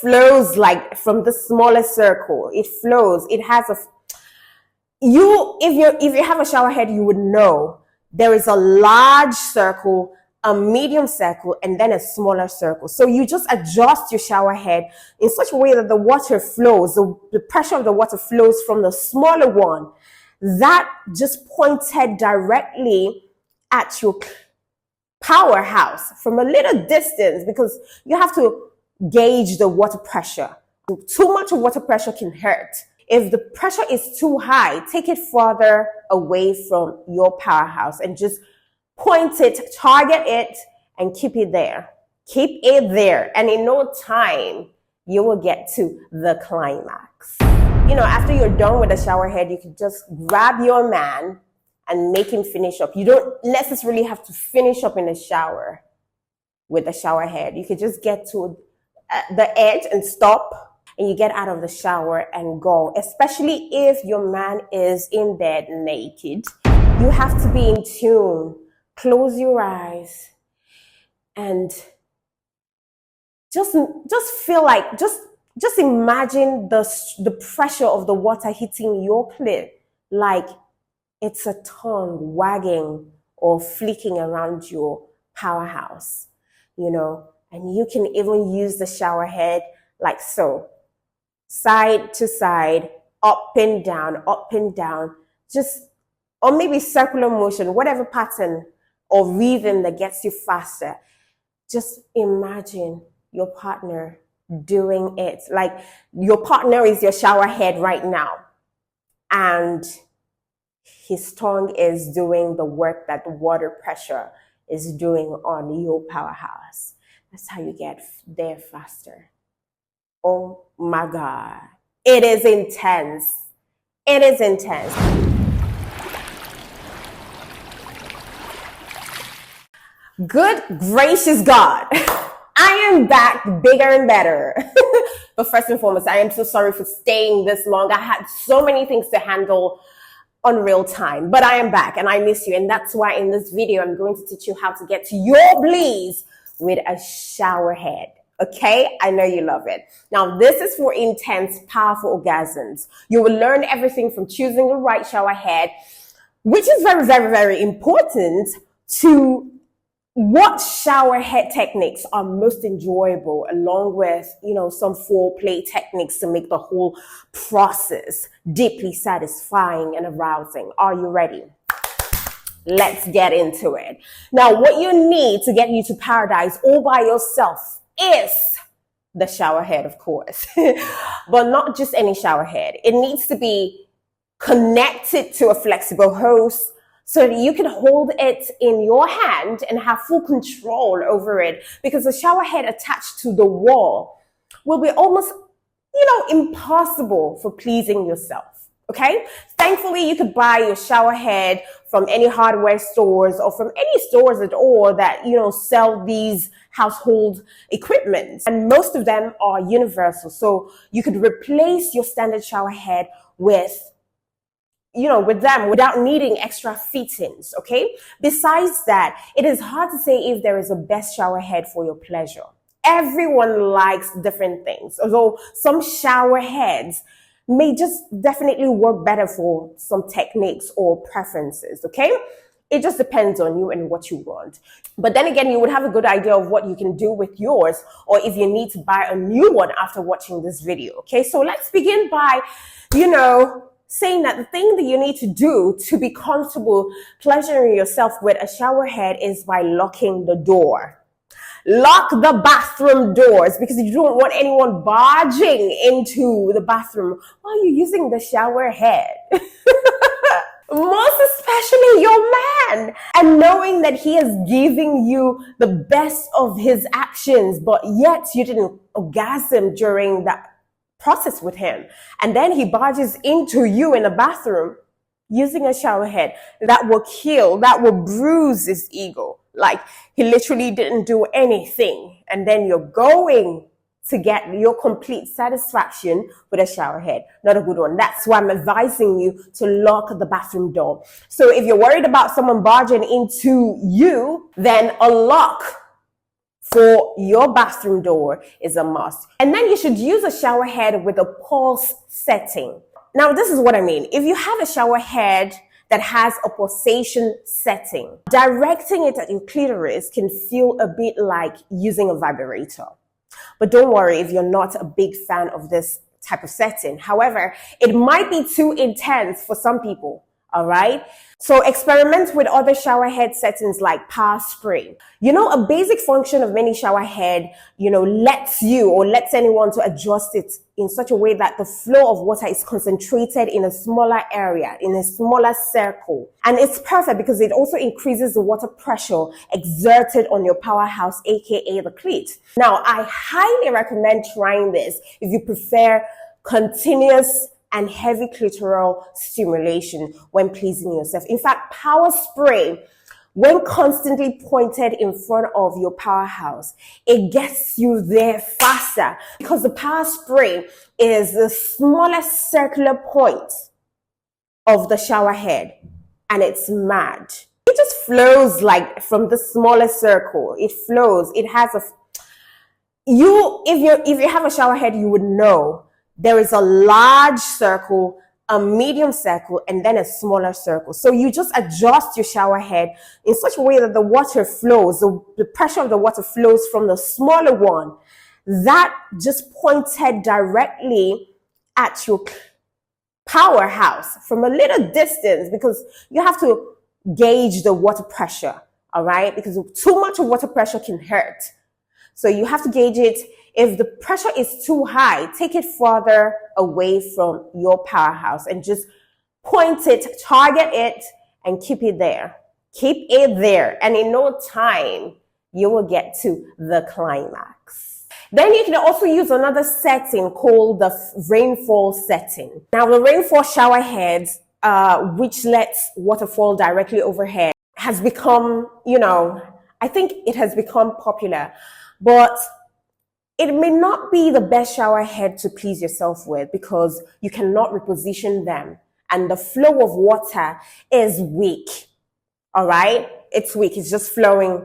flows like from the smallest circle. It flows. It has if you have a shower head, you would know there is a large circle, a medium circle, and then a smaller circle. So you just adjust your shower head in such a way that the water flows, the pressure of the water flows from the smaller one. That just pointed directly at your powerhouse from a little distance, because you have to gauge the water pressure. Too much water pressure can hurt. If the pressure is too high, take it further away from your powerhouse and just point it, target it, and keep it there. Keep it there. And in no time, you will get to the climax. You know, after you're done with the shower head, you can just grab your man and make him finish up. You don't necessarily have to finish up in the shower with the shower head. You could just get to the edge and stop, and you get out of the shower and go. Especially if your man is in bed naked. You have to be in tune. Close your eyes and just feel like, just imagine the pressure of the water hitting your clit like it's a tongue wagging or flicking around your powerhouse, you know. And you can even use the shower head like so, side to side, up and down, just, or maybe circular motion, whatever pattern or rhythm that gets you faster. Just imagine your partner doing it. Like your partner is your shower head right now, and his tongue is doing the work that the water pressure is doing on your powerhouse. That's how you get there faster. Oh my God. It is intense. It is intense. Good gracious God. I am back bigger and better. But first and foremost, I am so sorry for staying this long. I had so many things to handle on real time, but I am back and I miss you. And that's why in this video, I'm going to teach you how to get to your bliss with a shower head. Okay, I know you love it. Now, this is for intense, powerful orgasms. You will learn everything from choosing the right shower head, which is very, very, very important, to what shower head techniques are most enjoyable, along with, you know, some foreplay techniques to make the whole process deeply satisfying and arousing. Are you ready? Let's get into it. Now, what you need to get you to paradise all by yourself is the shower head, of course, but not just any shower head. It needs to be connected to a flexible hose so that you can hold it in your hand and have full control over it, because the shower head attached to the wall will be almost, you know, impossible for pleasing yourself. Okay. Thankfully, you could buy your shower head from any hardware stores or from any stores at all that, you know, sell these household equipment. And most of them are universal. So you could replace your standard shower head with, you know, with them without needing extra fittings. Okay. Besides that, it is hard to say if there is a best shower head for your pleasure. Everyone likes different things. Although some shower heads may just definitely work better for some techniques or preferences, okay? It just depends on you and what you want. But then again, you would have a good idea of what you can do with yours, or if you need to buy a new one after watching this video, okay? So let's begin by, you know, saying that the thing that you need to do to be comfortable pleasuring yourself with a shower head is by locking the door. Lock the bathroom doors, because you don't want anyone barging into the bathroom while you're using the shower head. Most especially your man. And knowing that he is giving you the best of his actions, but yet you didn't orgasm during that process with him. And then he barges into you in the bathroom using a shower head. That will kill, that will bruise his ego. Like he literally didn't do anything. And then you're going to get your complete satisfaction with a shower head. Not a good one. That's why I'm advising you to lock the bathroom door. So if you're worried about someone barging into you, then a lock for your bathroom door is a must. And then you should use a shower head with a pulse setting. Now, this is what I mean. If you have a shower head that has a pulsation setting, directing it at your clitoris can feel a bit like using a vibrator. But don't worry if you're not a big fan of this type of setting. However, it might be too intense for some people. All right. So experiment with other shower head settings like power spray. A basic function of many shower head, lets you or lets anyone to adjust it in such a way that the flow of water is concentrated in a smaller area, in a smaller circle. And it's perfect because it also increases the water pressure exerted on your powerhouse, aka the cleat. Now, I highly recommend trying this if you prefer continuous and heavy clitoral stimulation when pleasing yourself. In fact, power spray, when constantly pointed in front of your powerhouse, it gets you there faster because the power spray is the smallest circular point of the shower head, and it's mad. It just flows like from the smallest circle. It flows. It has if you have a shower head, you would know there is a large circle, a medium circle, and then a smaller circle. So you just adjust your shower head in such a way that the water flows, the pressure of the water flows from the smaller one that just pointed directly at your powerhouse from a little distance, because you have to gauge the water pressure, all right? Because too much of water pressure can hurt. So you have to gauge it. If the pressure is too high, take it further away from your powerhouse and just point it, target it, and keep it there. Keep it there. And in no time, you will get to the climax. Then you can also use another setting called the rainfall setting. Now, the rainfall shower head, which lets water fall directly overhead, has become, I think it has become popular. But it may not be the best shower head to please yourself with because you cannot reposition them and the flow of water is weak. All right? It's weak. It's just flowing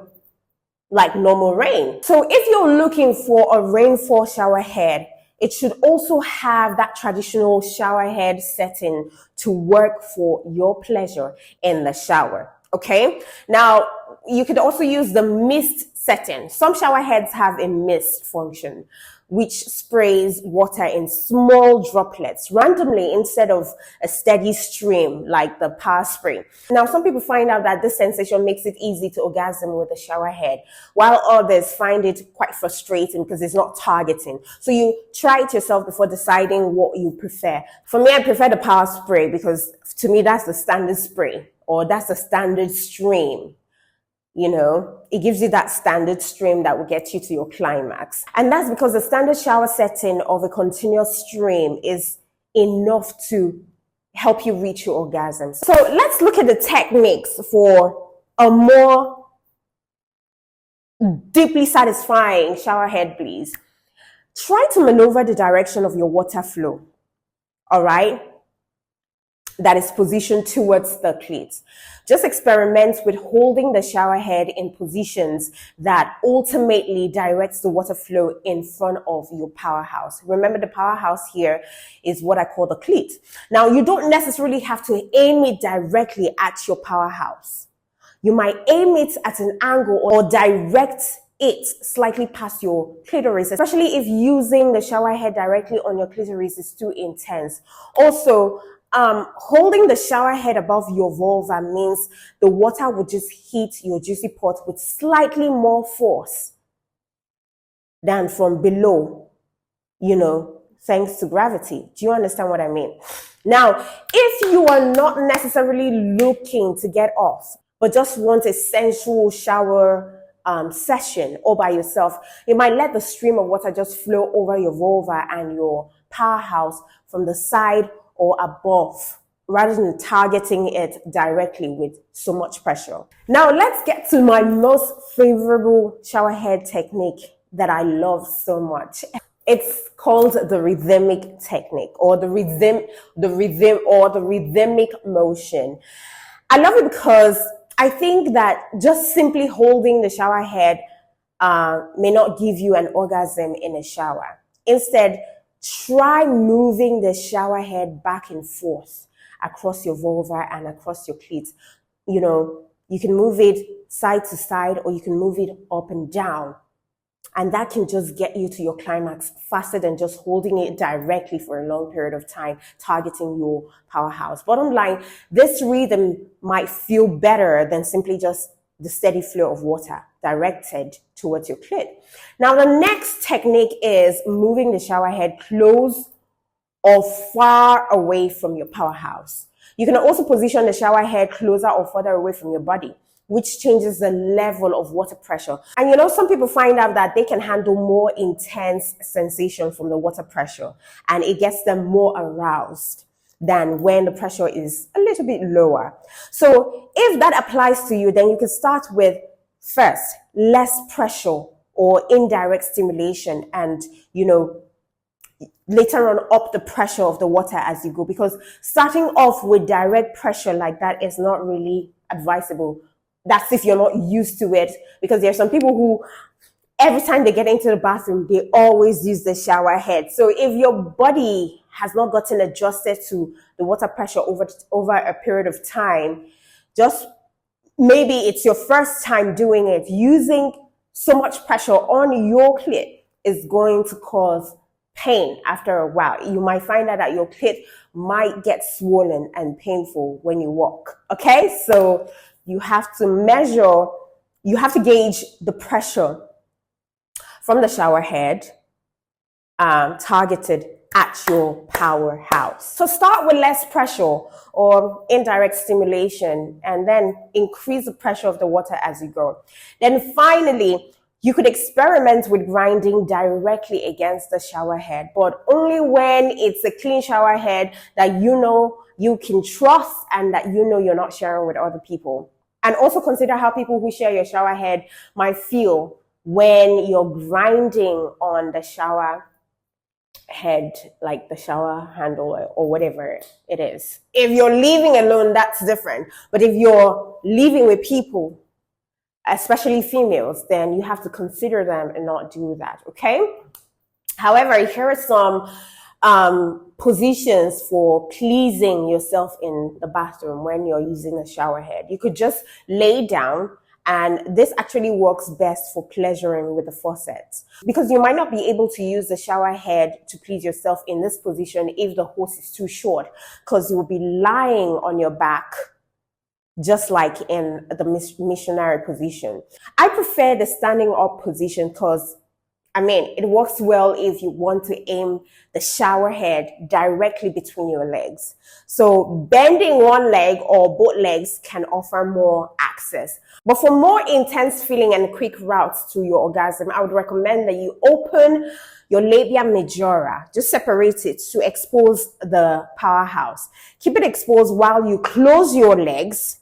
like normal rain. So if you're looking for a rainfall shower head, it should also have that traditional shower head setting to work for your pleasure in the shower. Okay? Now, you could also use the mist setting. Some shower heads have a mist function, which sprays water in small droplets randomly instead of a steady stream like the power spray. Now, some people find out that this sensation makes it easy to orgasm with a shower head, while others find it quite frustrating because it's not targeting. So you try it yourself before deciding what you prefer. For me, I prefer the power spray because to me, that's the standard spray or that's the standard stream. It gives you that standard stream that will get you to your climax. And that's because the standard shower setting of a continuous stream is enough to help you reach your orgasm. So let's look at the techniques for a more deeply satisfying shower head, please. Try to maneuver the direction of your water flow, all right? That is positioned towards the cleat. Just experiment with holding the shower head in positions that ultimately directs the water flow in front of your powerhouse. Remember, the powerhouse here is what I call the cleat. Now, you don't necessarily have to aim it directly at your powerhouse. You might aim it at an angle or direct it slightly past your clitoris, especially if using the shower head directly on your clitoris is too intense. Also, holding the shower head above your vulva means the water will just hit your juicy part with slightly more force than from below, thanks to gravity. Do you understand what I mean? Now, if you are not necessarily looking to get off, but just want a sensual shower session all by yourself, you might let the stream of water just flow over your vulva and your powerhouse from the side or above, rather than targeting it directly with so much pressure. Now, let's get to my most favorable shower head technique that I love so much. It's called the rhythmic technique, or the rhythmic motion. I love it because I think that just simply holding the shower head may not give you an orgasm in a shower. Instead, try moving the shower head back and forth across your vulva and across your clit. You know, you can move it side to side, or you can move it up and down. And that can just get you to your climax faster than just holding it directly for a long period of time, targeting your powerhouse. Bottom line, this rhythm might feel better than simply just the steady flow of water directed towards your clit. Now, the next technique is moving the shower head close or far away from your powerhouse. You can also position the shower head closer or further away from your body, which changes the level of water pressure. And you know, some people find out that they can handle more intense sensation from the water pressure, and it gets them more aroused than when the pressure is a little bit lower. So if that applies to you, then you can start with, first, less pressure or indirect stimulation, and you know, later on up the pressure of the water as you go, because starting off with direct pressure like that is not really advisable. That's if you're not used to it, because there are some people who every time they get into the bathroom, they always use the shower head. So if your body has not gotten adjusted to the water pressure over a period of time, just maybe it's your first time doing it, using so much pressure on your clit is going to cause pain after a while. You might find out that your clit might get swollen and painful when you walk. Okay, so you have to measure, you have to gauge the pressure from the shower head targeted at your powerhouse. So start with less pressure or indirect stimulation, and then increase the pressure of the water as you go. Then finally, you could experiment with grinding directly against the shower head, but only when it's a clean shower head that you know you can trust and that you know you're not sharing with other people. And also consider how people who share your shower head might feel when you're grinding on the shower head, like the shower handle or whatever it is. If you're living alone, that's different. But if you're living with people, especially females, then you have to consider them and not do that, okay? However, here are some positions for pleasing yourself in the bathroom when you're using a shower head. You could just lay down, and this actually works best for pleasuring with the faucet, because you might not be able to use the shower head to please yourself in this position if the hose is too short, because you will be lying on your back just like in the missionary position. I prefer the standing up position because, I mean, it works well if you want to aim the shower head directly between your legs. So bending one leg or both legs can offer more access. But for more intense feeling and quick routes to your orgasm, I would recommend that you open your labia majora, just separate it to expose the powerhouse. Keep it exposed while you close your legs,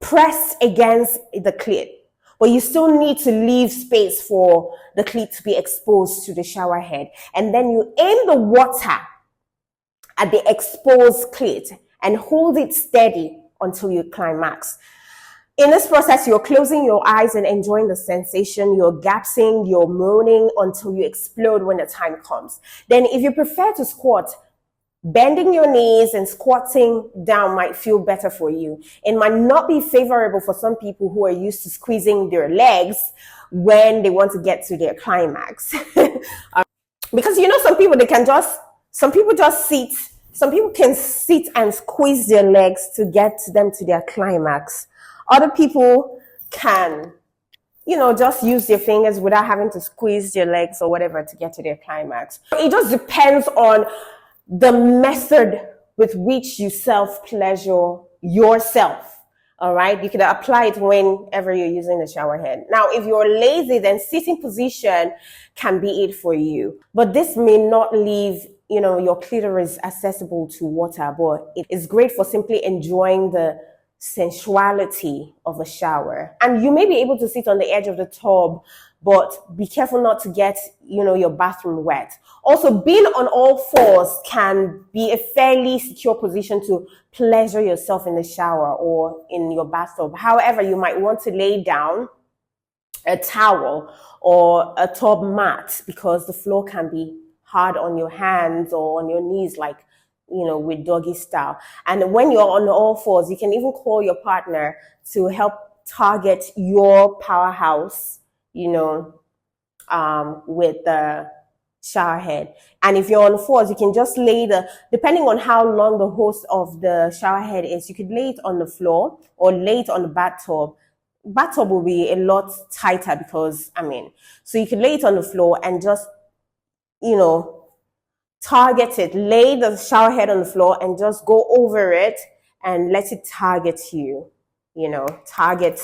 pressed against the clit. But you still need to leave space for the clit to be exposed to the shower head. And then you aim the water at the exposed clit and hold it steady until you climax. In this process, you're closing your eyes and enjoying the sensation. You're gasping, you're moaning until you explode when the time comes. Then if you prefer to squat, bending your knees and squatting down might feel better for you. It might not be favorable for some people who are used to squeezing their legs when they want to get to their climax. Because you know, some people can sit and squeeze their legs to get them to their climax. Other people can, you know, just use their fingers without having to squeeze their legs or whatever to get to their climax. It just depends on the method with which you self-pleasure yourself. All right, you can apply it whenever you're using the shower head. Now, if you're lazy, then sitting position can be it for you. But this may not leave, you know, your clitoris accessible to water, but it is great for simply enjoying the sensuality of a shower. And you may be able to sit on the edge of the tub, but be careful not to get, you know, your bathroom wet. Also, being on all fours can be a fairly secure position to pleasure yourself in the shower or in your bathtub. However, you might want to lay down a towel or a tub mat, because the floor can be hard on your hands or on your knees, like, with doggy style. And when you're on all fours, you can even call your partner to help target your powerhouse, with the shower head. And if you're on fours, you can just depending on how long the hose of the shower head is, you could lay it on the floor or lay it on the bathtub. Bathtub will be a lot tighter because, so you could lay it on the floor and just, target it, lay the shower head on the floor and just go over it and let it target you, target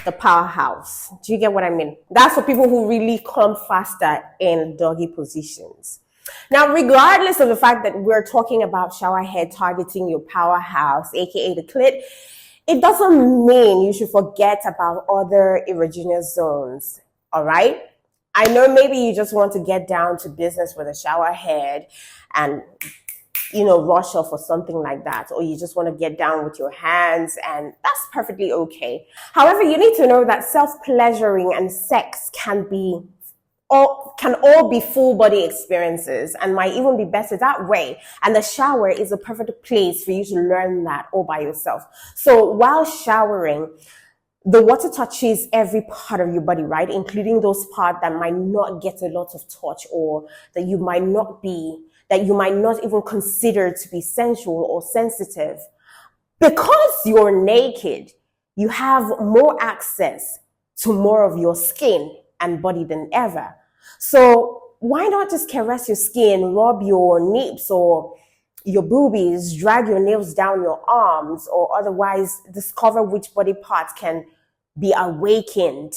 the powerhouse. Do you get what I mean? That's for people who really come faster in doggy positions. Now, regardless of the fact that we're talking about shower head targeting your powerhouse, aka the clit, it doesn't mean you should forget about other erogenous zones. All right? I know maybe you just want to get down to business with a shower head and rush off or something like that, or you just want to get down with your hands, and that's perfectly okay. However, you need to know that self-pleasuring and sex can all be full body experiences and might even be better that way. And the shower is a perfect place for you to learn that all by yourself. So while showering, the water touches every part of your body, right? Including those parts that might not get a lot of touch, or that you might not even consider to be sensual or sensitive. Because you're naked, you have more access to more of your skin and body than ever. So why not just caress your skin, rub your nips or your boobies, drag your nails down your arms, or otherwise discover which body parts can be awakened,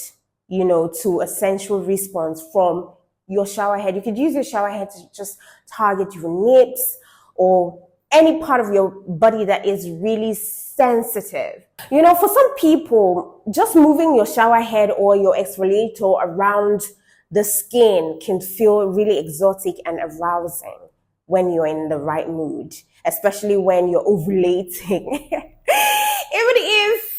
to a sensual response from your shower head. You could use your shower head to just target your nips or any part of your body that is really sensitive. For some people, just moving your shower head or your exfoliator around the skin can feel really exotic and arousing when you're in the right mood, especially when you're ovulating. Even if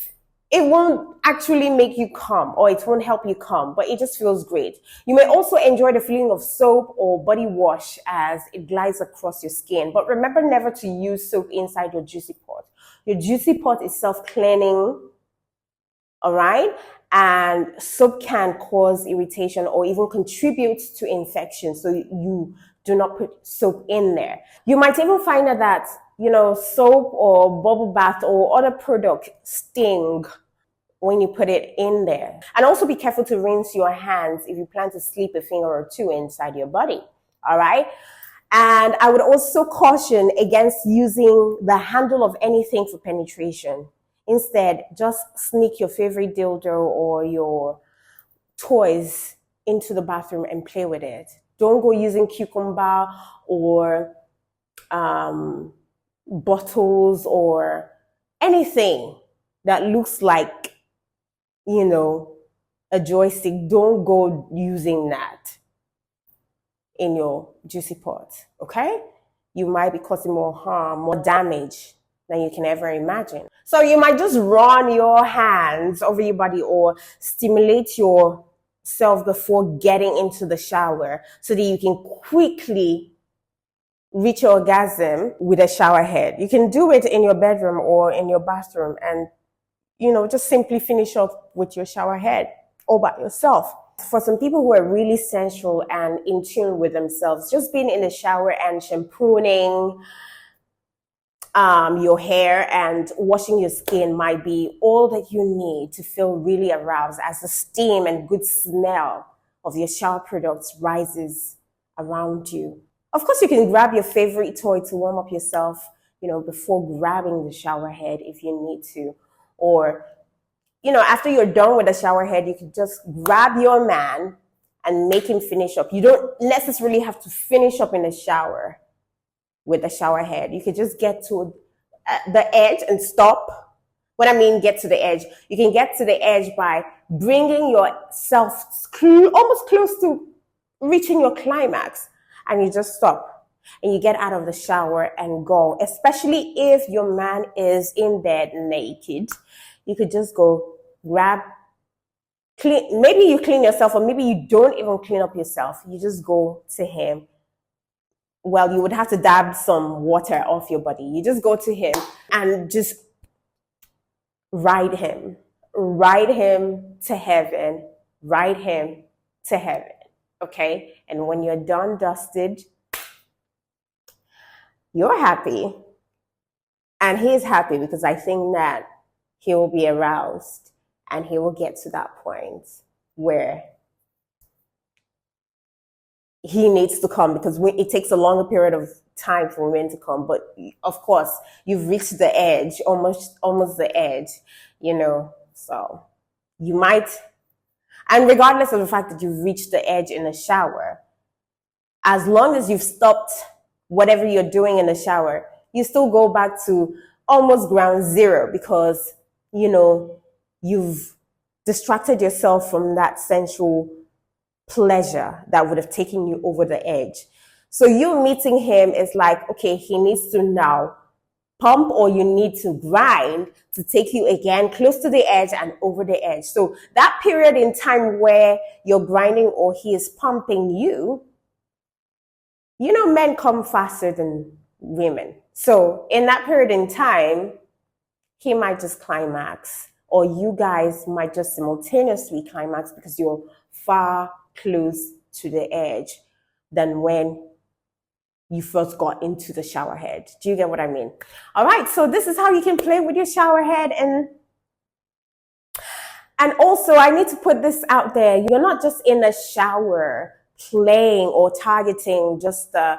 it won't actually make you come, or it won't help you come, but it just feels great. You may also enjoy the feeling of soap or body wash as it glides across your skin. But remember never to use soap inside your juicy pot. Your juicy pot is self-cleaning, all right? And soap can cause irritation or even contribute to infection. So you do not put soap in there. You might even find out that, soap or bubble bath or other product sting when you put it in there. And also be careful to rinse your hands if you plan to slip a finger or two inside your body. All right. And I would also caution against using the handle of anything for penetration. Instead, just sneak your favorite dildo or your toys into the bathroom and play with it. Don't go using cucumber or bottles or anything that looks like, a joystick. Don't go using that in your juicy pot, okay? You might be causing more harm, more damage than you can ever imagine. So you might just run your hands over your body or stimulate yourself before getting into the shower so that you can quickly reach your orgasm with a shower head. You can do it in your bedroom or in your bathroom and, just simply finish off with your shower head all by yourself. For some people who are really sensual and in tune with themselves, just being in the shower and shampooing your hair and washing your skin might be all that you need to feel really aroused as the steam and good smell of your shower products rises around you. Of course, you can grab your favorite toy to warm up yourself, before grabbing the shower head if you need to. Or, after you're done with the shower head, you can just grab your man and make him finish up. You don't necessarily have to finish up in the shower with the shower head. You could just get to the edge and stop. What I mean, get to the edge. You can get to the edge by bringing yourself almost close to reaching your climax, and you just stop and you get out of the shower and go. Especially if your man is in bed naked, you could just go grab maybe you clean yourself, or maybe you don't even clean up yourself. You just go to him. Well, you would have to dab some water off your body. You just go to him and just ride him to heaven, ride him to heaven. Okay? And when you're done dusted, you're happy. And he's happy, because I think that he will be aroused and he will get to that point where he needs to come, because it takes a longer period of time for women to come. But of course, you've reached the edge, almost the edge, so you might, and regardless of the fact that you've reached the edge in the shower, as long as you've stopped whatever you're doing in the shower, you still go back to almost ground zero, because you've distracted yourself from that sensual pleasure that would have taken you over the edge. So you meeting him is like, okay, he needs to now pump, or you need to grind to take you again close to the edge and over the edge. So that period in time where you're grinding or he is pumping you, men come faster than women. So in that period in time, he might just climax, or you guys might just simultaneously climax, because you're far close to the edge than when you first got into the shower head. Do you get what I mean? All right, so this is how you can play with your shower head. And also, I need to put this out there. You're not just in the shower playing or targeting just the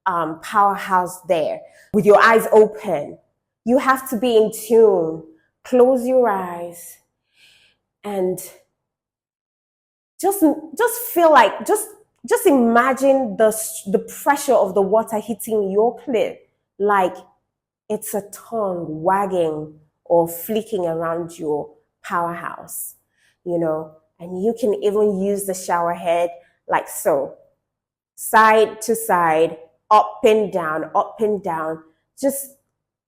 powerhouse there with your eyes open. You have to be in tune. Close your eyes and just feel like, just imagine the pressure of the water hitting your clit like it's a tongue wagging or flicking around your powerhouse, and you can even use the shower head like so, side to side, up and down, just,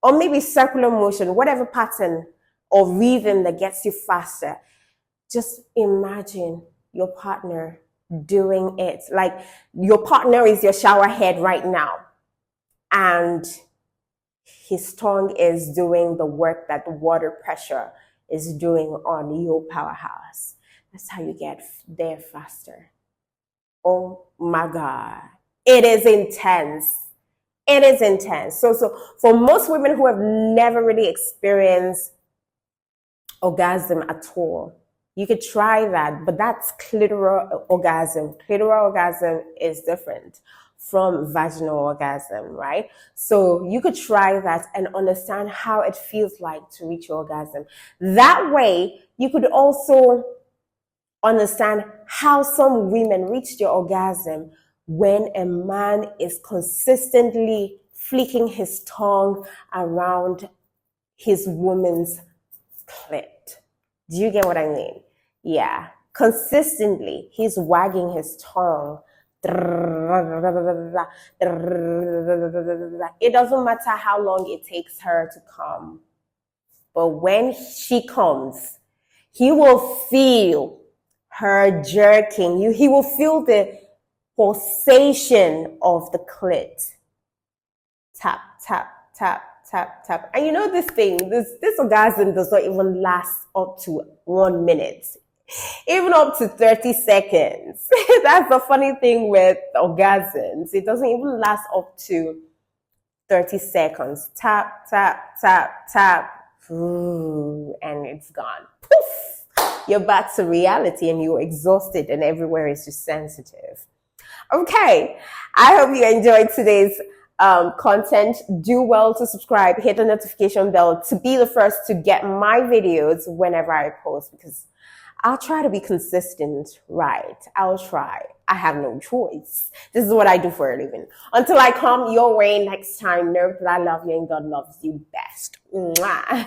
or maybe circular motion, whatever pattern or rhythm that gets you faster. Just imagine your partner doing it. Like your partner is your shower head right now, and his tongue is doing the work that the water pressure is doing on your powerhouse. That's how you get there faster. Oh my God. It is intense. It is intense. So for most women who have never really experienced orgasm at all, you could try that, but that's clitoral orgasm. Clitoral orgasm is different from vaginal orgasm, right? So you could try that and understand how it feels like to reach your orgasm. That way, you could also understand how some women reach their orgasm when a man is consistently flicking his tongue around his woman's clit. Do you get what I mean? Yeah. Consistently, he's wagging his tongue. It doesn't matter how long it takes her to come. But when she comes, he will feel her jerking. He will feel the pulsation of the clit. Tap, tap, tap, tap, tap. And this thing, this orgasm does not even last up to 1 minute. Even up to 30 seconds. That's the funny thing with orgasms. It doesn't even last up to 30 seconds. Tap, tap, tap, tap. Ooh, and it's gone. Poof! You're back to reality and you're exhausted and everywhere is just sensitive. Okay. I hope you enjoyed today's content. Do well to subscribe, hit the notification bell to be the first to get my videos whenever I post, because I'll try to be consistent, right? I'll try. I have no choice. This is what I do for a living. Until I come your way next time, know that I love you and God loves you best. Mwah.